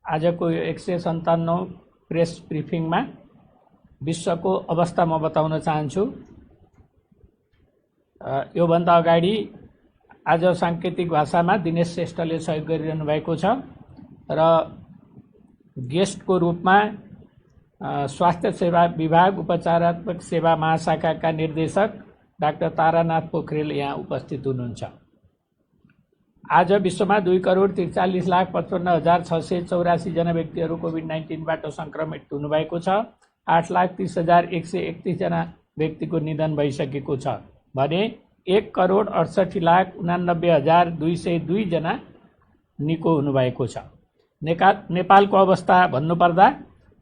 आजको 157 प्रेस ब्रिफिङमा विश्वको अवस्था म बताउन चाहन्छु। योभन्दा अगाडि आज साङ्केतिक भाषामा दिनेश श्रेष्ठले सहयोग गरिरहनु भएको छ र गेस्टको रूपमा स्वास्थ्य सेवा विभाग उपचारात्मक सेवा महाशाखाका निर्देशक डाक्टर तारानाथ पोखरेल यहाँ उपस्थित हुनुहुन्छ। आज विश्वमा 2,43,55,684 जना व्यक्तिहरू कोभिड-19बाट सङ्क्रमित हुनुभएको छ। 8,30,131 जना व्यक्तिको निधन भइसकेको छ भने 1,68,89,202 जना निको हुनुभएको छ। नेपालको अवस्था भन्नुपर्दा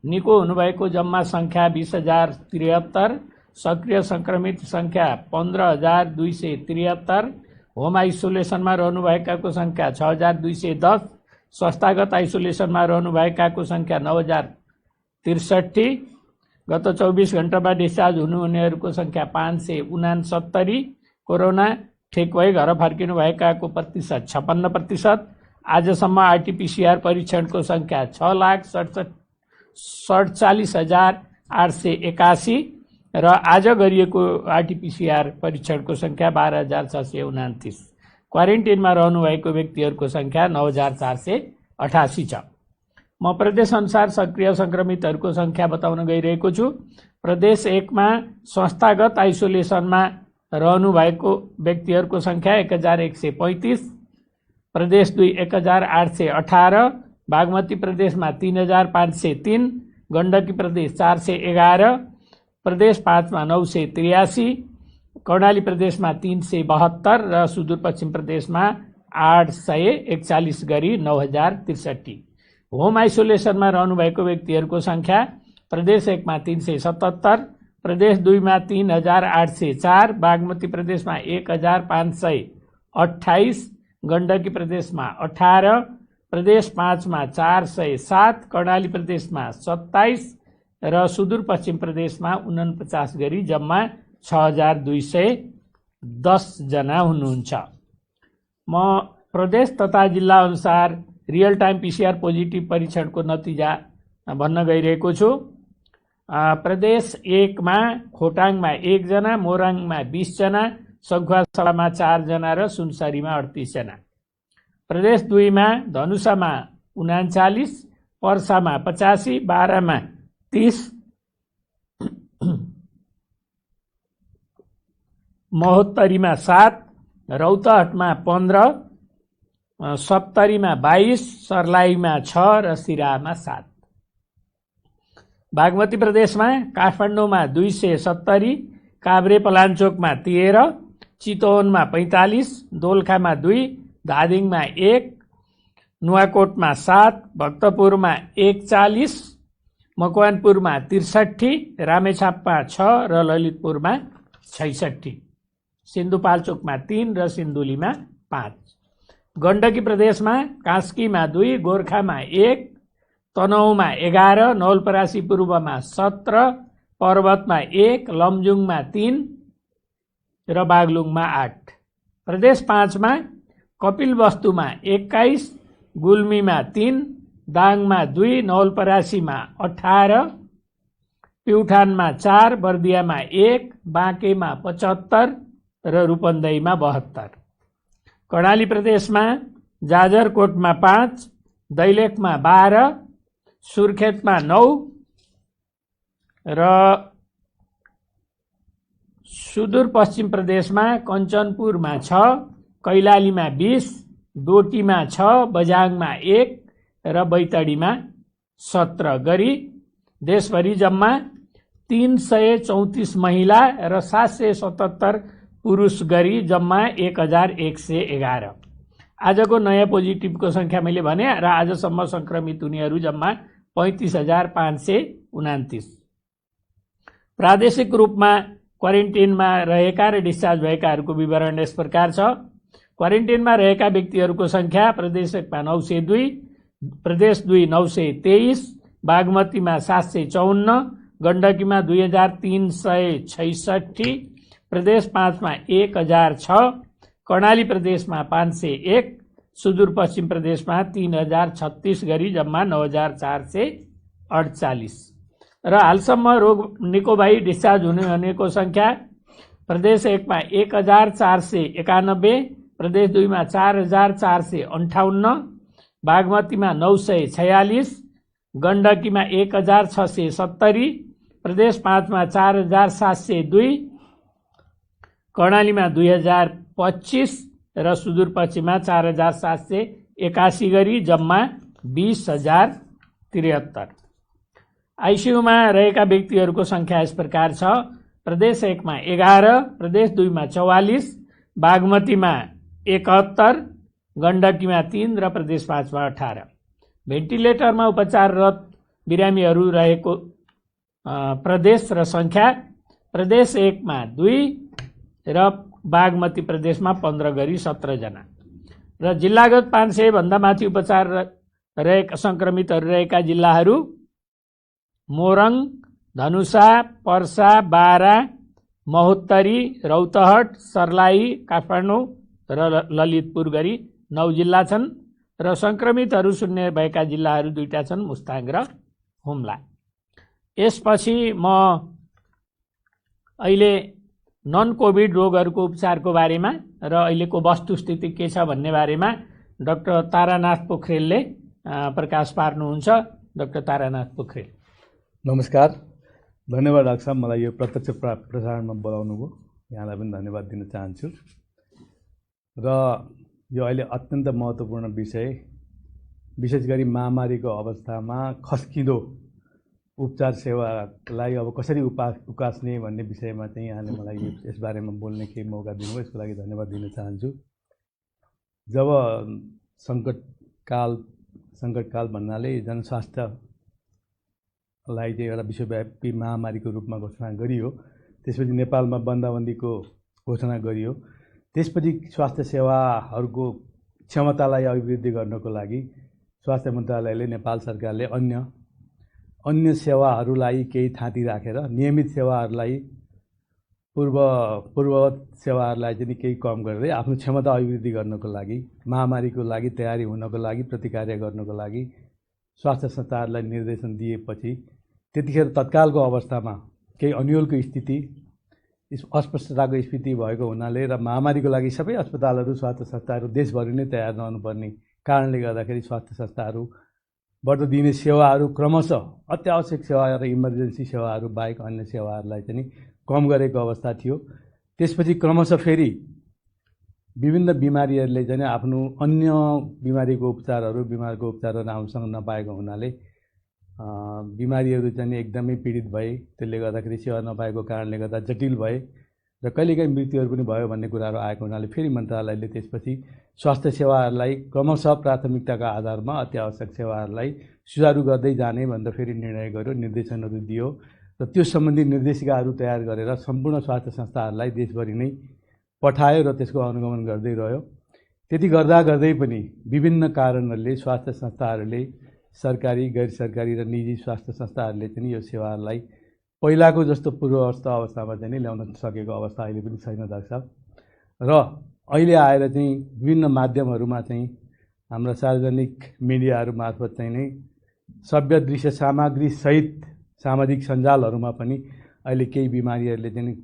निको हुनुभएको जम्मा सङ्ख्या 20,073, सक्रिय सङ्क्रमित सङ्ख्या 15,273, होम आइसोलेसनमा रहनुभएकाको सङ्ख्या 6,210, संस्थागत आइसोलेसनमा रहनुभएकाको सङ्ख्या 9,063, गत 24 घण्टामा डिस्चार्ज हुनुहुनेहरूको सङ्ख्या 569, कोरोना ठिक भई घर फर्किनु भएकाको प्रतिशत 56%, आजसम्म आरटीपीसीआर परीक्षणको सङ्ख्या 6,47,881 र आज गरिएको आरटीपीसीआर परीक्षणको सङ्ख्या 12,629। क्वारेन्टिनमा रहनुभएको व्यक्तिहरूको सङ्ख्या 9,488 छ। म प्रदेशअनुसार सक्रिय सङ्क्रमितहरूको सङ्ख्या बताउन गइरहेको छु। प्रदेश 1 मा संस्थागत आइसोलेसनमा रहनुभएको व्यक्तिहरूको सङ्ख्या 1,135, प्रदेश 2 1,818, बागमती प्रदेशमा 3,503, गण्डकी प्रदेश 411, प्रदेश 5 मा 983, कर्णाली प्रदेशमा 372 र सुदूरपश्चिम प्रदेशमा 841 गरी 9,063। होम आइसोलेसनमा रहनुभएको व्यक्तिहरूको सङ्ख्या प्रदेश 1 मा 377, प्रदेश 2 मा 3,804, बागमती प्रदेशमा 1,528, गण्डकी प्रदेशमा 18, प्रदेश 5 मा 407, कर्णाली प्रदेशमा 27 र सुदूरपश्चिम प्रदेशमा 49 गरी जम्मा 6,210 जना हुनुहुन्छ। म प्रदेश तथा जिल्ला अनुसार रियल टाइम पीसीआर पोजिटिभ परीक्षणको नतिजा भन्न गइरहेको छु। प्रदेश 1 मा खोटाङमा 1 जना, मोरङमा 20 जना, सङ्खुवासभामा 4 जना र सुनसरीमा 38 जना। प्रदेश 2 मा धनुषामा 39, पर्सामा 85, बारामा 30, महोत्तरीमा 7, रौतहटमा 15, सप्तरीमा 22, सर्लाहीमा 6 र सिराहामा 7। बागमती प्रदेशमा काठमाडौँमा 270, काभ्रे पलाञ्चोकमा 13, चितवनमा 45, दोलखामा 2, धादिङमा 1, नुवाकोटमा 7, भक्तपुरमा 41, मकवानपुरमा 63, रामेछापमा 6 र ललितपुरमा 66, सिन्धुपाल्चोकमा 3 र सिन्धुलीमा 5। गण्डकी प्रदेशमा कास्कीमा 2, गोर्खामा 1, तनहुँमा 11, नवलपरासी पूर्वमा 17, पर्वतमा 1, लमजुङमा 3 र बागलुङमा 8। प्रदेश 5 मा कपिलवस्तुमा 21, गुल्मीमा 3, दाङमा 2, नवलपरासीमा 18, प्युठानमा 4, बर्दियामा 1, बाँकेमा 75 र रूपन्देहीमा 72। कर्णाली प्रदेशमा जाजरकोटमा 5, दैलेखमा 12, सुर्खेतमा 9 र सुदूरपश्चिम प्रदेशमा कञ्चनपुरमा 6, कैलालीमा 20, डोटीमा 6, बझाङमा 1 र बैतडीमा 17 गरी देशभरि जम्मा 334 महिला र 777 पुरुष गरी जम्मा 1,111। आजको नयाँ पोजिटिभको सङ्ख्या मैले भने र आजसम्म सङ्क्रमित हुनेहरू जम्मा 35,529। प्रादेशिक रूपमा क्वारेन्टिनमा रहेका र डिस्चार्ज भएकाहरूको विवरण यस प्रकार छ। क्वारेन्टिनमा रहेका व्यक्तिहरूको सङ्ख्या प्रदेश 1 मा 902, प्रदेश 2 923, बागमतीमा 754, गण्डकीमा 2,366, प्रदेश 5 मा 1,006, कर्णाली प्रदेशमा 501, सुदूरपश्चिम प्रदेशमा 3036 गरी जम्मा 9448। र हालसम्म रोग निको भई डिस्चार्ज हुनेको सङ्ख्या प्रदेश 1 मा 1491, प्रदेश 2 मा 4458, बागमतीमा 946, गण्डकीमा 1670, प्रदेश 5 मा 4702, कर्णालीमा 2025 र सुदूरपश्चिममा 4781 गरी जम्मा 20,073। आइसियुमा रहेका व्यक्तिहरूको सङ्ख्या यस प्रकार छ। प्रदेश 1 मा 11, प्रदेश 2 मा 44, बागमतीमा 71, गण्डकीमा 3 र प्रदेश 5 मा 18। भेन्टिलेटरमा उपचाररत बिरामीहरू रहेको प्रदेश र सङ्ख्या प्रदेश 1 मा 2 र बागमती प्रदेशमा 15 गरी 17 जना। र जिल्लागत 500 भन्दा माथि उपचार रहेका सङ्क्रमितहरू रहेका जिल्लाहरू मोरङ, धनुषा, पर्सा, बारा, महोत्तरी, रौतहट, सर्लाही, काठमाडौँ र ललितपुर गरी 9 जिल्ला छन्। र सङ्क्रमितहरू शून्य भएका जिल्लाहरू 2टा छन्, मुस्ताङ र हुम्ला। यसपछि म अहिले नन कोभिड रोगहरूको उपचारको बारेमा र अहिलेको वस्तुस्थिति के छ भन्ने बारेमा डाक्टर तारानाथ पोखरेलले प्रकाश पार्नुहुन्छ। डाक्टर तारानाथ पोखरेल। नमस्कार, धन्यवाद डाक्टर साहब, मलाई यो प्रत्यक्ष प्रसारणमा बोलाउनुभयो। यहाँलाई पनि धन्यवाद दिन चाहन्छु। र यो अहिले अत्यन्त महत्त्वपूर्ण विषय, विशेष गरी महामारीको अवस्थामा खस्किँदो उपचार सेवालाई अब कसरी उकास्ने भन्ने विषयमा चाहिँ यहाँले मलाई यसबारेमा बोल्ने केही मौका दिनुभयो, यसको लागि धन्यवाद दिन चाहन्छु। जब सङ्कटकाल भन्नाले जनस्वास्थ्यलाई चाहिँ एउटा विश्वव्यापी महामारीको रूपमा घोषणा गरियो, त्यसपछि नेपालमा बन्दाबन्दीको घोषणा गरियो। त्यसपछि स्वास्थ्य सेवाहरूको क्षमतालाई अभिवृद्धि गर्नको लागि स्वास्थ्य मन्त्रालयले, नेपाल सरकारले अन्य सेवाहरूलाई केही थाँती राखेर नियमित सेवाहरूलाई पूर्ववत सेवाहरूलाई चाहिँ केही कम गरेर आफ्नो क्षमता अभिवृद्धि गर्नको लागि, महामारीको लागि तयारी हुनको लागि, प्रतिक्रिया गर्नको लागि स्वास्थ्य संस्थाहरूलाई निर्देशन दिएपछि त्यतिखेर तत्कालको अवस्थामा केही अन्यलको स्थिति, अस्पष्टताको स्थिति भएको हुनाले र महामारीको लागि सबै अस्पतालहरू, स्वास्थ्य संस्थाहरू देशभरि नै तयार रहनुपर्ने कारणले गर्दाखेरि स्वास्थ्य संस्थाहरू बाट दिने सेवाहरू क्रमशः अत्यावश्यक सेवा र इमर्जेन्सी सेवाहरू बाहेक अन्य सेवाहरूलाई चाहिँ कम गरेको अवस्था थियो। त्यसपछि क्रमशः फेरि विभिन्न बिमारीहरूले चाहिँ आफ्नो अन्य बिमारको उपचारहरू राम्रोसँग नपाएको हुनाले बिमारीहरू चाहिँ एकदमै पीडित भए। त्यसले गर्दाखेरि सेवा नपाएको कारणले गर्दा जटिल भए र कहिलेकाहीँ मृत्युहरू पनि भयो भन्ने कुराहरू आएको हुनाले फेरि मन्त्रालयले त्यसपछि स्वास्थ्य सेवाहरूलाई क्रमशः प्राथमिकताका आधारमा अत्यावश्यक सेवाहरूलाई सुचारू गर्दै जाने भनेर फेरि निर्णय गर्यो, निर्देशनहरू दियो र त्यो सम्बन्धी निर्देशिकाहरू तयार गरेर सम्पूर्ण स्वास्थ्य संस्थाहरूलाई देशभरि नै पठायो र त्यसको अनुगमन गर्दै रह्यो। त्यति गर्दै पनि विभिन्न कारणहरूले स्वास्थ्य संस्थाहरूले, सरकारी, गैर सरकारी र निजी स्वास्थ्य संस्थाहरूले चाहिँ यो सेवाहरूलाई पहिलाको जस्तो पूर्वावस्था अवस्थामा चाहिँ ल्याउन सकेको अवस्था अहिले पनि छैन डाक्टर साहब। र अहिले आएर चाहिँ विभिन्न माध्यमहरूमा चाहिँ हाम्रा सार्वजनिक मिडियाहरू मार्फत चाहिँ नै सभ्य दृश्य सामग्री सहित सामाजिक सञ्जालहरूमा पनि अहिले केही बिमारीहरूले चाहिँ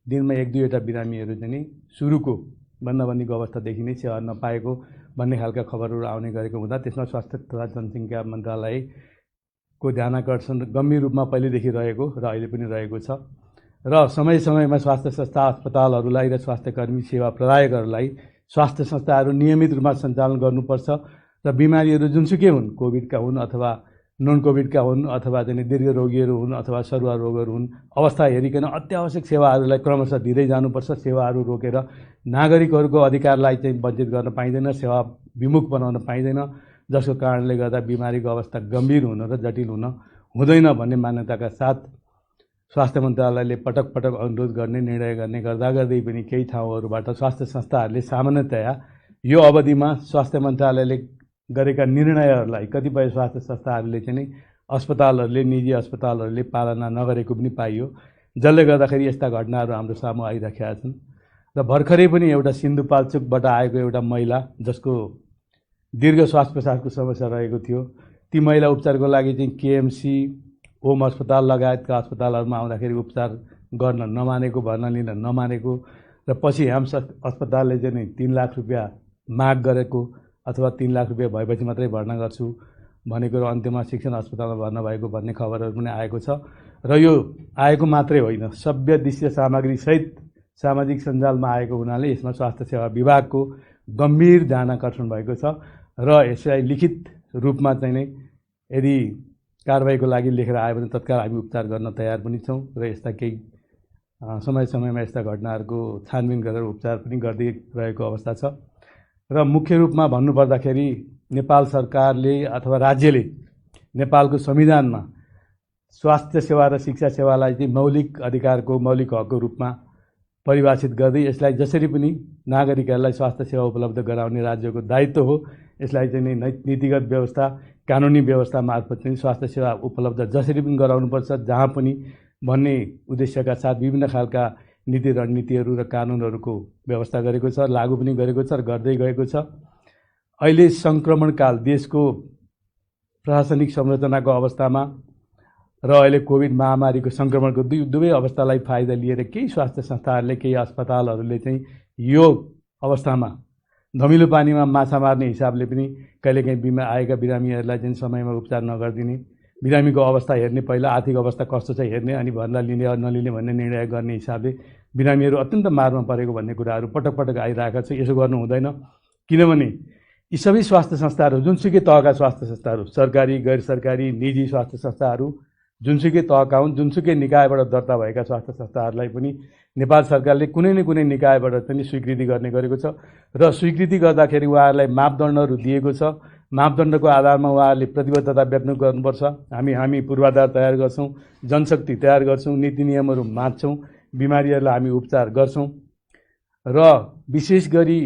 दिनमा 1-2वटा बिरामीहरू चाहिँ सुरुको बन्दाबन्दीको अवस्थादेखि नै सेवा नपाएको भन्ने खालका खबरहरू आउने गरेको हुँदा त्यसमा स्वास्थ्य तथा जनसङ्ख्या मन्त्रालयको ध्यानाकर्षण गम्भीर रूपमा पहिलेदेखि रहेको र अहिले पनि रहेको छ। र समय समयमा स्वास्थ्य संस्था, अस्पतालहरूलाई र स्वास्थ्यकर्मी सेवा प्रदायकहरूलाई स्वास्थ्य संस्थाहरू नियमित रूपमा सञ्चालन गर्नुपर्छ र बिमारीहरू जुनसुकै हुन्, कोभिडका हुन् अथवा नन कोभिडका हुन् अथवा चाहिँ दीर्घ रोगीहरू हुन् अथवा सरुवा रोगहरू हुन्, अवस्था हेरिकन अत्यावश्यक सेवाहरूलाई क्रमशः दिँदै जानुपर्छ। सेवाहरू रोकेर नागरिकहरूको अधिकारलाई चाहिँ वञ्चित गर्न पाइँदैन, सेवा विमुख बनाउन पाइँदैन, जसको कारणले गर्दा बिमारीको अवस्था गम्भीर हुन र जटिल हुँदैन भन्ने मान्यताका साथ स्वास्थ्य मन्त्रालयले पटक पटक अनुरोध गर्ने, निर्णय गर्ने गर्दै पनि केही ठाउँहरूबाट स्वास्थ्य संस्थाहरूले सामान्यतया यो अवधिमा स्वास्थ्य मन्त्रालयले गरेका निर्णयहरूलाई कतिपय स्वास्थ्य संस्थाहरूले चाहिँ अस्पतालहरूले, निजी अस्पतालहरूले पालना नगरेको पनि पाइयो, जसले गर्दाखेरि यस्ता घटनाहरू हाम्रो सामु आइरहेका छन्। र भर्खरै पनि एउटा सिन्धुपाल्चोकबाट आएको एउटा महिला, जसको दीर्घ श्वास प्रश्वासको समस्या रहेको थियो। ती महिला उपचारको लागि चाहिँ केएमसी, ओम अस्पताल लगायतका अस्पतालहरूमा आउँदाखेरि उपचार गर्न नमानेको, भर्ना लिन नमानेको र पछि ह्याम्स अस्पतालले चाहिँ 3 लाख रुपियाँ माग गरेको अथवा 3 लाख रुपियाँ भएपछि मात्रै भर्ना गर्छु भनेको र अन्त्यमा शिक्षण अस्पतालमा भर्ना भएको भन्ने खबरहरू पनि आएको छ। र यो आएको मात्रै होइन, सभ्य दृश्य सामग्रीसहित सामाजिक सञ्जालमा आएको हुनाले यसमा स्वास्थ्य सेवा विभागको गम्भीर ध्यान आकर्षण भएको छ र यसलाई लिखित रूपमा चाहिँ नै यदि कारबाहीको लागि लेखेर आयो भने तत्काल हामी उपचार गर्न तयार पनि छौँ र यस्ता केही समय समयमा यस्ता घटनाहरूको छानबिन गरेर उपचार पनि गर्दै रहेको अवस्था छ। र मुख्य रूपमा भन्नुपर्दाखेरि नेपाल सरकारले अथवा राज्यले नेपालको संविधानमा स्वास्थ्य सेवा र शिक्षा सेवालाई चाहिँ मौलिक अधिकारको, मौलिक हकको रूपमा परिभाषित गर्दै यसलाई जसरी पनि नागरिकहरूलाई स्वास्थ्य सेवा उपलब्ध गराउने राज्यको दायित्व हो। यसलाई चाहिँ नीतिगत व्यवस्था, कानुनी व्यवस्था मार्फत चाहिँ स्वास्थ्य सेवा उपलब्ध जसरी पनि गराउनुपर्छ, जहाँ पनि भन्ने उद्देश्यका साथ विभिन्न खालका नीति रणनीतिहरू र कानुनहरूको व्यवस्था गरेको छ, लागू पनि गरेको छ र गर्दै गएको छ। अहिले सङ्क्रमणकाल देशको प्रशासनिक संरचनाको अवस्थामा र अहिले कोभिड महामारीको सङ्क्रमणको दुवै अवस्थालाई फाइदा लिएर केही स्वास्थ्य संस्थाहरूले, केही अस्पतालहरूले चाहिँ यो अवस्थामा धमिलो पानीमा माछा मार्ने हिसाबले पनि कहिलेकाहीँ आएका बिरामीहरूलाई चाहिँ समयमा उपचार नगरिदिने, बिरामीको अवस्था हेर्ने, पहिला आर्थिक अवस्था कस्तो छ हेर्ने अनि भर्ना लिने नलिने भन्ने निर्णय गर्ने हिसाबले बिरामीहरू अत्यन्त मारमा परेको भन्ने कुराहरू पटक पटक आइरहेको छ। यसो गर्नु हुँदैन, किनभने यी सबै स्वास्थ्य संस्थाहरू, जुनसुकै तहका स्वास्थ्य संस्थाहरू, सरकारी, गैर सरकारी, निजी स्वास्थ्य संस्थाहरू, जुनसुकै तहका हुन्, जुनसुकै निकायबाट दर्ता भएका स्वास्थ्य संस्थाहरूलाई पनि नेपाल सरकारले कुनै न कुनै निकायबाट पनि स्वीकृति गर्ने गरेको छ र स्वीकृति गर्दाखेरि उहाँहरूलाई मापदण्डहरू दिएको छ। मापदण्डको आधारमा उहाँहरूले प्रतिबद्धता व्यक्त गर्नुपर्छ। हामी पूर्वाधार तयार गर्छौँ, जनशक्ति तयार गर्छौँ, नीति नियमहरू मान्छौँ, बिमारीहरूलाई हामी उपचार गर्छौँ र विशेष गरी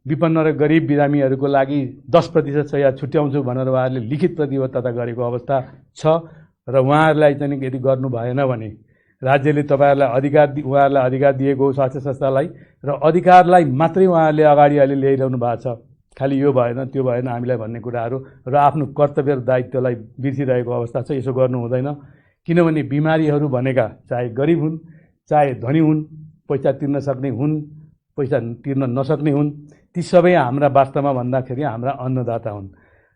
विपन्न र गरिब बिरामीहरूको लागि 10% शैय्या छुट्याउँछु भनेर उहाँहरूले लिखित प्रतिबद्धता गरेको अवस्था छ र उहाँहरूलाई चाहिँ यदि गर्नु भएन भने राज्यले उहाँहरूलाई अधिकार दिएको हो स्वास्थ्य संस्थालाई र अधिकारलाई मात्रै उहाँहरूले अगाडि अहिले ल्याइरहनु भएको छ। खालि यो भएन त्यो भएन हामीलाई भन्ने कुराहरू र आफ्नो कर्तव्य र दायित्वलाई बिर्सिरहेको अवस्था छ। यसो गर्नु हुँदैन, किनभने बिमारीहरू भनेका चाहे गरिब हुन्, चाहे धनी हुन्, पैसा तिर्न सक्ने हुन्, पैसा तिर्न नसक्ने हुन्, ती सबै हाम्रा वास्तवमा भन्दाखेरि हाम्रा अन्नदाता हुन्।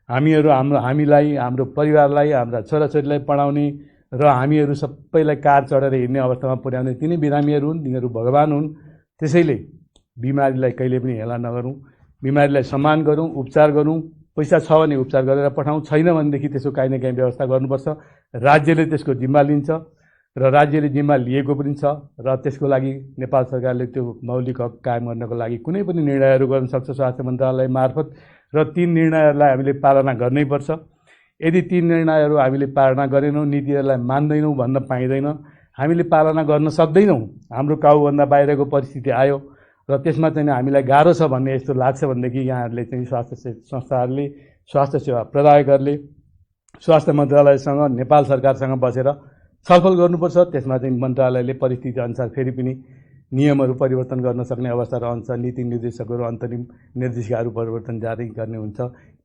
हामीलाई, हाम्रो परिवारलाई, हाम्रा छोराछोरीलाई पढाउने र हामीहरू सबैलाई कार चढेर हिँड्ने अवस्थामा पुर्याउने तिनै बिरामीहरू हुन्, तिनीहरू भगवान हुन्। त्यसैले बिमारीलाई कहिले पनि हेला नगरौँ, बिमारीलाई सम्मान गरौँ, उपचार गरौँ। पैसा छ भने उपचार गरेर पठाउँ, छैन भनेदेखि त्यसको काहीँ न काहीँ व्यवस्था गर्नुपर्छ। राज्यले त्यसको जिम्मा लिन्छ र राज्यले जिम्मा लिएको पनि छ र त्यसको लागि नेपाल सरकारले त्यो मौलिक हक कायम गर्नको लागि कुनै पनि निर्णयहरू गर्न सक्छ स्वास्थ्य मन्त्रालय मार्फत र ती निर्णयहरूलाई हामीले पालना गर्नैपर्छ। यदि ती निर्णयहरू हामीले पालना गरेनौँ, नीतिहरूलाई मान्दैनौँ भन्न पाइँदैन। हामीले पालना गर्न सक्दैनौँ, हाम्रो काबुभन्दा बाहिरको परिस्थिति आयो र त्यसमा चाहिँ हामीलाई गाह्रो छ भन्ने यस्तो लाग्छ भनेदेखि यहाँहरूले चाहिँ स्वास्थ्य संस्थाहरूले, स्वास्थ्य सेवा प्रदायकहरूले स्वास्थ्य मन्त्रालयसँग, नेपाल सरकारसँग बसेर छलफल गर्नुपर्छ। त्यसमा चाहिँ मन्त्रालयले परिस्थिति अनुसार फेरि पनि नियमहरू परिवर्तन गर्न सक्ने अवस्था रहन्छ, नीति निर्देशकहरू, अन्तरिम निर्देशिकाहरू परिवर्तन जारी गर्ने हुन्छ।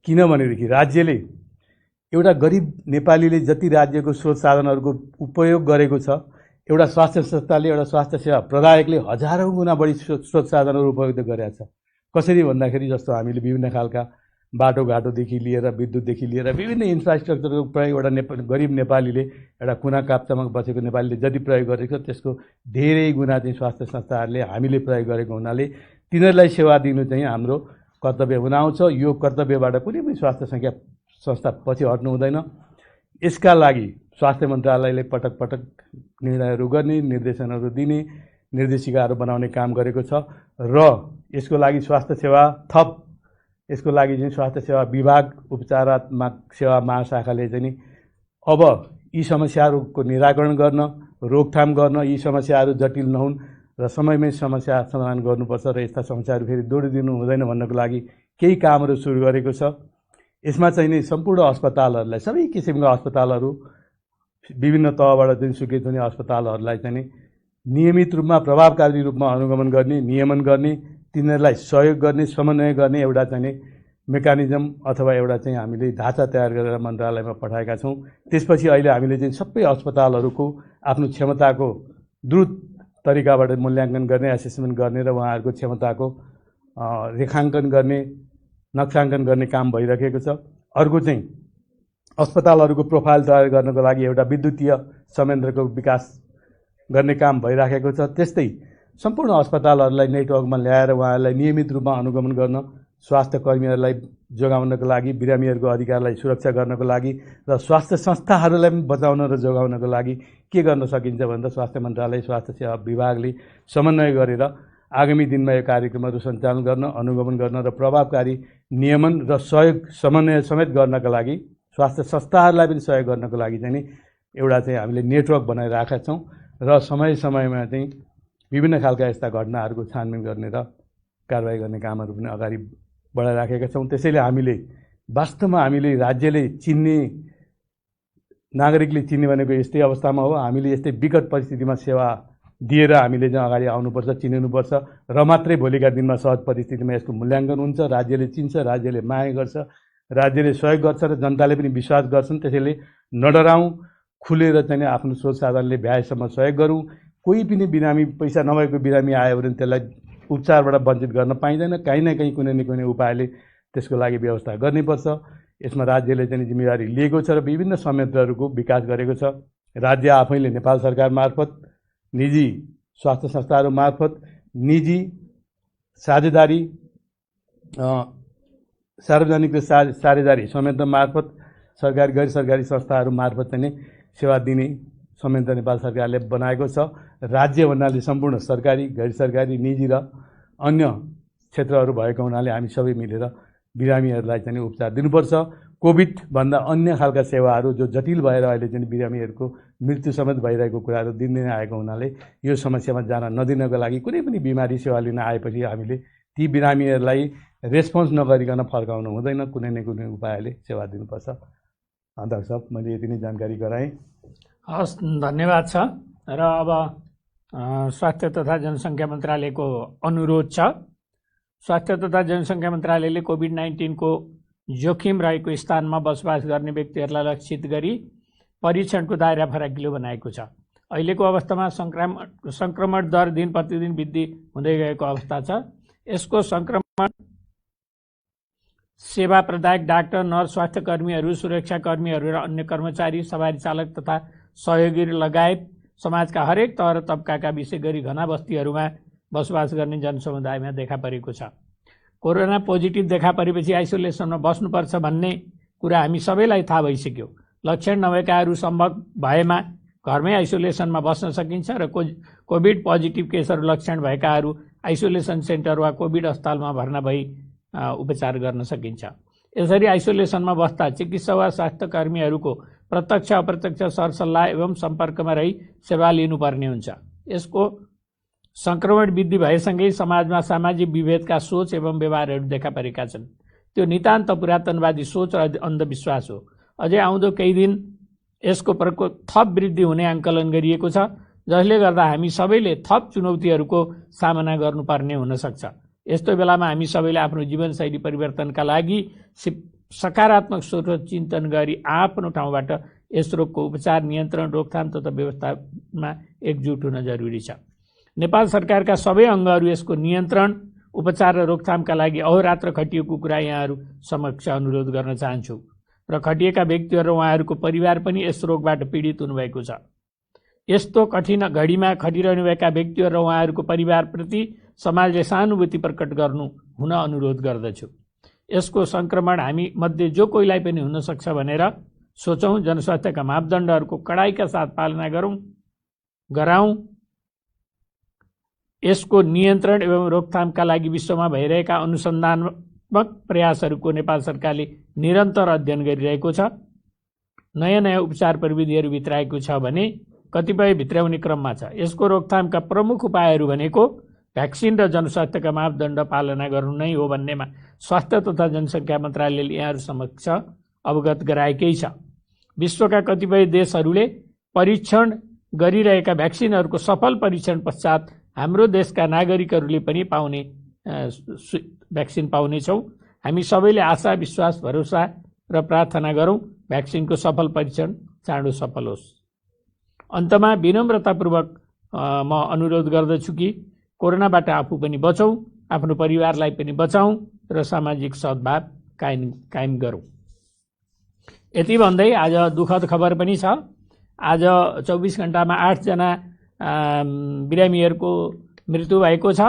किनभनेदेखि राज्यले एउटा गरिब नेपालीले जति राज्यको स्रोत साधनहरूको उपयोग गरेको छ, एउटा स्वास्थ्य संस्थाले, एउटा स्वास्थ्य सेवा प्रदायकले हजारौँ गुणा बढी स्रोत साधनहरू उपयोग गरेको छ। कसरी भन्दाखेरि जस्तो हामीले विभिन्न खालका बाटोघाटोदेखि लिएर विद्युतदेखि लिएर विभिन्न इन्फ्रास्ट्रक्चरको प्रयोग एउटा गरिब नेपालीले, एउटा कुना काप्चामा बसेको नेपालीले जति प्रयोग गरेको छ त्यसको धेरै गुणा चाहिँ स्वास्थ्य संस्थाहरूले हामीले प्रयोग गरेको हुनाले तिनीहरूलाई सेवा दिनु चाहिँ हाम्रो कर्तव्य हुन आउँछ। यो कर्तव्यबाट कुनै पनि स्वास्थ्य संस्था पछि हट्नु हुँदैन। यसका लागि स्वास्थ्य मन्त्रालयले पटक पटक निर्णयहरू गर्ने, निर्देशनहरू दिने, निर्देशिकाहरू बनाउने काम गरेको छ र यसको लागि स्वास्थ्य सेवा यसको लागि चाहिँ स्वास्थ्य सेवा विभाग, उपचारात्मक सेवा महाशाखाले चाहिँ अब यी समस्याहरूको निराकरण गर्न, रोकथाम गर्न, यी समस्याहरू जटिल नहुन् र समयमै समस्या समाधान गर्नुपर्छ र यस्ता समस्याहरू फेरि दोहोरिदिनु हुँदैन भन्नको लागि केही कामहरू सुरु गरेको छ। यसमा चाहिँ नि सम्पूर्ण अस्पतालहरूलाई, सबै किसिमका अस्पतालहरू, विभिन्न तहबाट जुन स्वीकृत हुने अस्पतालहरूलाई चाहिँ नि नियमित रूपमा, प्रभावकारी रूपमा अनुगमन गर्ने, नियमन गर्ने, तिनीहरूलाई सहयोग गर्ने, समन्वय गर्ने एउटा चाहिँ नि मेकानिजम अथवा एउटा चाहिँ हामीले ढाँचा तयार गरेर मन्त्रालयमा पठाएका छौँ। त्यसपछि अहिले हामीले चाहिँ सबै अस्पतालहरूको आफ्नो क्षमताको द्रुत तरिकाबाट मूल्याङ्कन गर्ने, एसेसमेन्ट गर्ने र उहाँहरूको क्षमताको रेखाङ्कन गर्ने, नक्साङ्कन गर्ने काम भइरहेको छ। अर्को चाहिँ अस्पतालहरूको प्रोफाइल तयार गर्नको लागि एउटा विद्युतीय संयन्त्रको विकास गर्ने काम भइराखेको छ। त्यस्तै सम्पूर्ण अस्पतालहरूलाई नेटवर्कमा ल्याएर उहाँहरूलाई नियमित रूपमा अनुगमन गर्न, स्वास्थ्य कर्मीहरूलाई जोगाउनको लागि, बिरामीहरूको अधिकारलाई सुरक्षा गर्नको लागि र स्वास्थ्य संस्थाहरूलाई पनि बचाउन र जोगाउनको लागि के गर्न सकिन्छ भन्दा स्वास्थ्य मन्त्रालय, स्वास्थ्य सेवा विभागले समन्वय गरेर आगामी दिनमा यो कार्यक्रमहरू सञ्चालन गर्न, अनुगमन गर्न र प्रभावकारी नियमन र सहयोग समन्वय समेत गर्नका लागि, स्वास्थ्य संस्थाहरूलाई पनि सहयोग गर्नको लागि चाहिँ नि एउटा चाहिँ हामीले नेटवर्क बनाइरहेका छौँ र समय समयमा चाहिँ विभिन्न खालका यस्ता घटनाहरूको छानबिन गर्ने र कारबाही गर्ने कामहरू पनि अगाडि बढाइराखेका छौँ। त्यसैले हामीले वास्तवमा हामीले राज्यले चिन्ने, नागरिकले चिन्ने भनेको यस्तै अवस्थामा हो। हामीले यस्तै विकट परिस्थितिमा सेवा दिएर हामीले चाहिँ अगाडि आउनुपर्छ, चिनिनुपर्छ र मात्रै भोलिका दिनमा सहज परिस्थितिमा यसको मूल्याङ्कन हुन्छ। राज्यले चिन्छ, राज्यले माया गर्छ, राज्यले सहयोग गर्छ र जनताले पनि विश्वास गर्छन्। त्यसैले नडराउँ, खुलेर चाहिँ आफ्नो स्रोत साधनले भ्याएसम्म सहयोग गरौँ। कोही पनि बिरामी, पैसा नभएको बिरामी आयो भने त्यसलाई उपचारबाट वञ्चित गर्न पाइँदैन। कहीँ न कहीँ कुनै न कुनै उपायले त्यसको लागि व्यवस्था गर्नुपर्छ। यसमा राज्यले चाहिँ जिम्मेवारी लिएको छ र विभिन्न संयन्त्रहरूको विकास गरेको छ। राज्य आफैले नेपाल सरकार मार्फत, निजी स्वास्थ्य संस्थाहरू मार्फत, निजी साझेदारी, सार्वजनिक र साझेदारी संयन्त्र मार्फत, सरकारी गैर सरकारी संस्थाहरू मार्फत चाहिँ सेवा दिने संयन्त्र नेपाल सरकारले बनाएको छ। राज्य भन्नाले सम्पूर्ण सरकारी, गैर सरकारी, निजी र अन्य क्षेत्रहरू भएको हुनाले हामी सबै मिलेर बिरामीहरूलाई चाहिँ उपचार दिनुपर्छ। कोभिडभन्दा अन्य खालका सेवाहरू जो जटिल भएर अहिले चाहिँ बिरामीहरूको मृत्यु समेत भइरहेको कुराहरू दिनदिनै आएको हुनाले यो समस्यामा जान नदिनको लागि कुनै पनि बिमारी सेवा लिन आएपछि हामीले ती बिरामीहरूलाई रेस्पोन्स नगरिकन फर्काउनु हुँदैन। कुनै न कुनै उपायले सेवा दिनुपर्छ। अध्यक्ष साहब, मैले यति नै जानकारी गराएँ। हस्, धन्यवाद छ। र अब स्वास्थ्य तथा जनसङ्ख्या मन्त्रालयको अनुरोध छ। स्वास्थ्य तथा जनसङ्ख्या मन्त्रालयले कोभिड-19 को जोखिम रहेको स्थानमा बसोबास गर्ने व्यक्तिहरूलाई लक्षित गरी परीक्षणको दायरा फराकिलो बनाएको छ। अहिलेको अवस्थामा सङ्क्रमण दर दिन प्रतिदिन वृद्धि हुँदै गएको अवस्था छ। यसको सङ्क्रमण सेवा प्रदायक डाक्टर, नर्स, स्वास्थ्य कर्मीहरू, सुरक्षाकर्मीहरू र अन्य कर्मचारी, सवारी चालक तथा सहयोगी लगायत समाजका हरेक तह र तबकाका विशेष गरी घना बस्तीहरूमा बसोबास गर्ने जनसमुदायमा देखा परेको छ। कोरोना पोजिटिभ देखा परेपछि आइसोलेसनमा बस्नुपर्छ भन्ने कुरा हामी सबैलाई थाहा भइसक्यो। लक्षण नभएकाहरू सम्भव भएमा घरमै आइसोलेसनमा बस्न सकिन्छ र कोभिड पोजिटिभ केसहरू लक्षण भएकाहरू आइसोलेसन सेन्टर वा कोभिड अस्पतालमा भर्ना भई उपचार गर्न सकिन्छ। यसरी आइसोलेसनमा बस्दा चिकित्सा वा स्वास्थ्य कर्मीहरूको प्रत्यक्ष अप्रत्यक्ष सरसल्लाह एवं सम्पर्कमा रही सेवा लिनुपर्ने हुन्छ। यसको सङ्क्रमण वृद्धि भएसँगै समाजमा सामाजिक विभेदका सोच एवं व्यवहारहरू देखा परेका छन्। त्यो नितान्त पुरातनवादी सोच र अन्धविश्वास हो। अझै आउँदो केही दिन यसको प्रकोप थप वृद्धि हुने आङ्कलन गरिएको छ, जसले गर्दा हामी सबैले थप चुनौतीहरूको सामना गर्नुपर्ने हुनसक्छ। यस्तो बेलामा हामी सबैले आफ्नो जीवनशैली परिवर्तनका लागि सकारात्मक सोच चिन्तन गरी आफ्नो ठाउँबाट यस रोगको उपचार, नियन्त्रण, रोकथाम तथा व्यवस्थापनमा एकजुट हुन जरुरी छ। नेपाल सरकारका सबै अङ्गहरू यसको नियन्त्रण, उपचार र रोकथामका लागि अहोरात्र खटिएको कुरा यहाँहरू समक्ष अनुरोध गर्न चाहन्छु र खटिएका व्यक्तिहरू र उहाँहरूको परिवार पनि यस रोगबाट पीडित हुनुभएको छ। यस्तो कठिन घडीमा खटिरहनुभएका व्यक्तिहरू र उहाँहरूको परिवारप्रति समाजले सहानुभूति प्रकट गर्नु हुन अनुरोध गर्दछु। यसको सङ्क्रमण हामी मध्ये जो कोहीलाई पनि हुन सक्छ भनेर सोचौँ। जनस्वास्थ्यका मापदण्डहरूको कडाइका साथ पालना गराउँ। यसको नियन्त्रण एवं रोकथामका लागि विश्वमा भइरहेका अनुसन्धानत्मक प्रयासहरूको नेपाल सरकारले निरन्तर अध्ययन गरिरहेको छ। नयाँ नयाँ उपचार प्रविधिहरू भित्राएको छ भने कतिपय भित्राउने क्रममा छ। यसको रोकथामका प्रमुख उपायहरू भनेको भ्याक्सिन र जनस्वास्थ्यका मापदण्ड पालना गर्नु नै हो भन्नेमा स्वास्थ्य तथा जनसङ्ख्या मन्त्रालयले यहाँहरू समक्ष अवगत गराएकै छ। विश्वका कतिपय देशहरूले परीक्षण गरिरहेका भ्याक्सिनहरूको सफल परीक्षण पश्चात हाम्रो देशका नागरिकहरूले पनि भ्याक्सिन पाउनेछौँ हामी सबैले आशा, विश्वास, भरोसा र प्रार्थना गरौँ भ्याक्सिनको सफल परीक्षण चाँडो सफल होस्। अन्तमा विनम्रतापूर्वक म अनुरोध गर्दछु कि कोरोनाबाट आफू पनि बचौँ, आफ्नो परिवारलाई पनि बचाउँ र सामाजिक सद्भाव कायम गरौँ। यति भन्दै आज दुःखद खबर पनि छ। आज 24 घण्टामा 8 जना बिरामीहरूको मृत्यु भएको छ।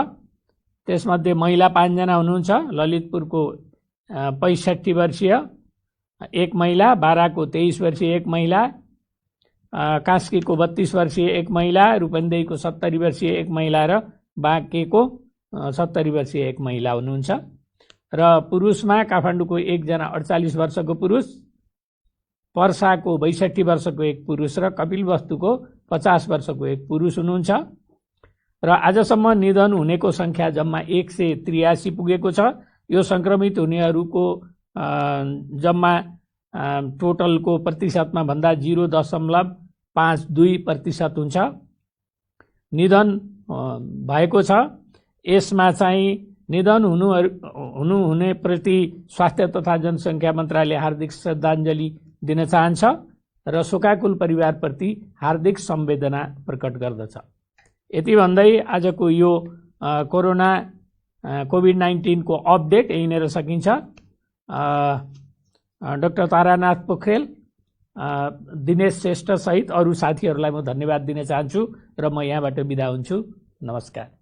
त्यसमध्ये महिला 5 जना हुनुहुन्छ। ललितपुरको 65 वर्षीय एक महिला, बाराको 23 वर्षीय एक महिला, कास्कीको 32 वर्षीय एक महिला, रूपन्देहीको 70 वर्षीय एक महिला र बाँकेको 70 वर्षीय एक महिला हुनुहुन्छ। र पुरुषमा काठमाडौँको 1 जना 48 वर्षको पुरुष, पर्साको 62 वर्षको एक पुरुष र कपिलवस्तुको 50 वर्षको एक पुरुष हुनुहुन्छ। र आजसम्म निधन हुनेको संख्या जम्मा 183 पुगेको छ। यो संक्रमित हुनेहरूको जम्मा टोटलको प्रतिशतमा भन्दा 0.52% हुन्छ। निधन भएको छ। यसमा चाहिँ निधन हुने प्रति स्वास्थ्य तथा जनसङ्ख्या मन्त्रालय हार्दिक श्रद्धाञ्जली दिन चाहन्छ र शोकाकुल परिवारप्रति हार्दिक संवेदना प्रकट गर्दछ। यति भन्दै आजको यो कोभिड-19 को अपडेट यहीँनिर सकिन्छ। डाक्टर तारानाथ पोखरेल, दिनेश श्रेष्ठ सहित अरू साथीहरूलाई म धन्यवाद दिन चाहन्छु र म यहाँबाट बिदा हुन्छु। नमस्कार।